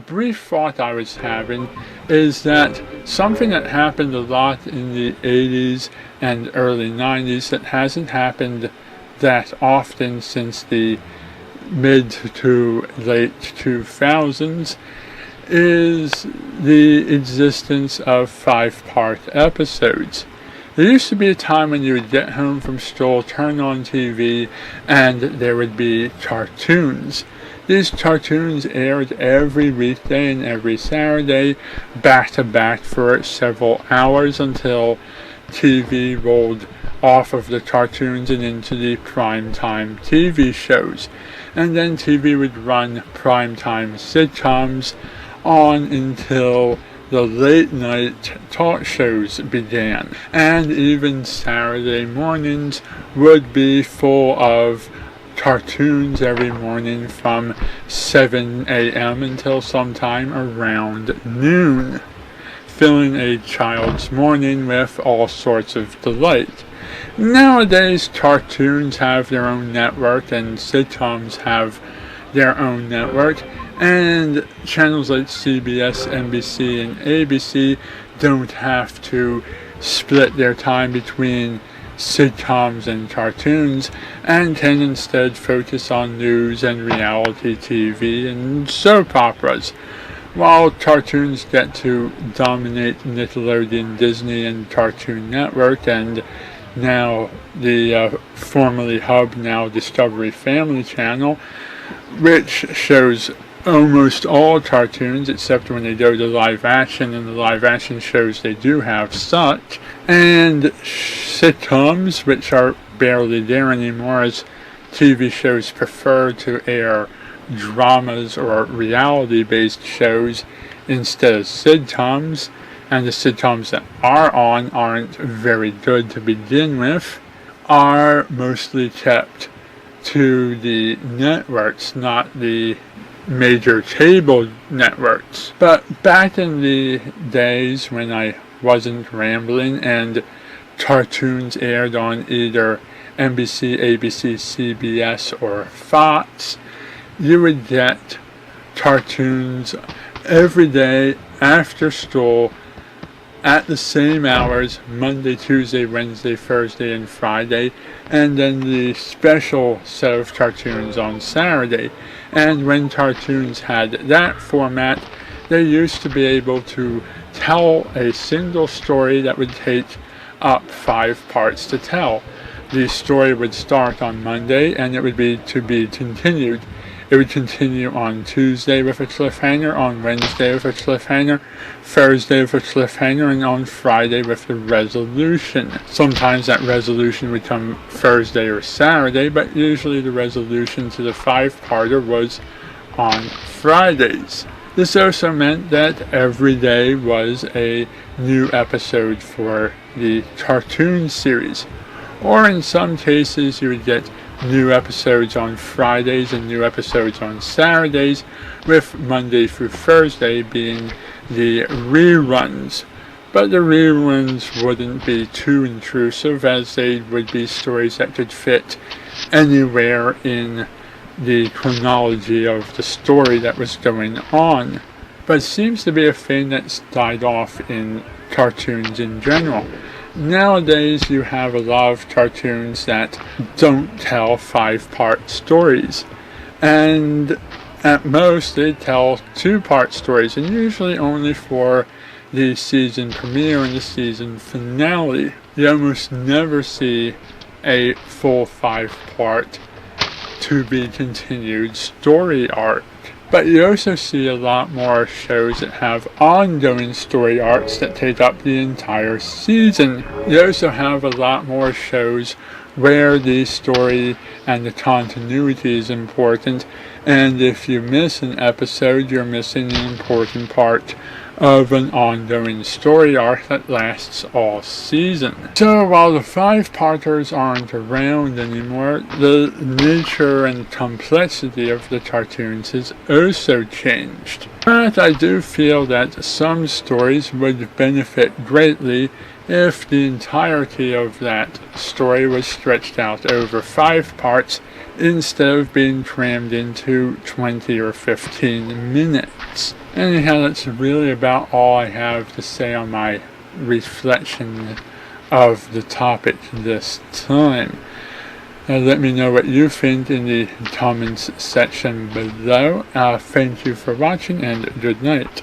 brief thought I was having is that something that happened a lot in the 80s and early 90s that hasn't happened that often since the mid to late 2000s is the existence of 5-part episodes. There used to be a time when you would get home from school, turn on TV, and there would be cartoons. These cartoons aired every weekday and every Saturday, back to back for several hours until TV rolled off of the cartoons and into the primetime TV shows. And then TV would run primetime sitcoms on until the late night talk shows began. And even Saturday mornings would be full of cartoons every morning from 7 a.m. until sometime around noon, filling a child's morning with all sorts of delight. Nowadays, cartoons have their own network and sitcoms have their own network, and channels like CBS, NBC, and ABC don't have to split their time between sitcoms and cartoons and can instead focus on news and reality TV and soap operas. While cartoons get to dominate Nickelodeon, Disney, and Cartoon Network, and now the formerly Hub, now Discovery Family Channel, which shows almost all cartoons except when they go to live action, and the live action shows they do have such, and sitcoms, which are barely there anymore as TV shows prefer to air dramas or reality based shows instead of sitcoms, and the sitcoms that are on aren't very good to begin with, are mostly kept to the networks, not the major cable networks. But back in the days when I wasn't rambling and cartoons aired on either NBC, ABC, CBS, or Fox, you would get cartoons every day after school at the same hours, Monday, Tuesday, Wednesday, Thursday, and Friday, and then the special set of cartoons on Saturday. And when cartoons had that format, they used to be able to tell a single story that would take up 5 parts to tell. The story would start on Monday, and it would be to be continued. It would continue on Tuesday with a cliffhanger, on Wednesday with a cliffhanger, Thursday with a cliffhanger, and on Friday with the resolution. Sometimes that resolution would come Thursday or Saturday, but usually the resolution to the 5-parter was on Fridays. This also meant that every day was a new episode for the cartoon series. Or in some cases you would get new episodes on Fridays and new episodes on Saturdays, with Monday through Thursday being the reruns. But the reruns wouldn't be too intrusive, as they would be stories that could fit anywhere in the chronology of the story that was going on. But it seems to be a thing that's died off in cartoons in general. Nowadays you have a lot of cartoons that don't tell 5-part stories, and at most they tell 2-part stories, and usually only for the season premiere and the season finale. You almost never see a full 5-part to be continued story arc. But you also see a lot more shows that have ongoing story arcs that take up the entire season. You also have a lot more shows where the story and the continuity is important, and if you miss an episode, you're missing an important part of an ongoing story arc that lasts all season. So while the 5-parters aren't around anymore, the nature and complexity of the cartoons has also changed. But I do feel that some stories would benefit greatly if the entirety of that story was stretched out over 5 parts instead of being crammed into 20 or 15 minutes. Anyhow, that's really about all I have to say on my reflection of the topic this time. Let me know what you think in the comments section below. Thank you for watching, and good night.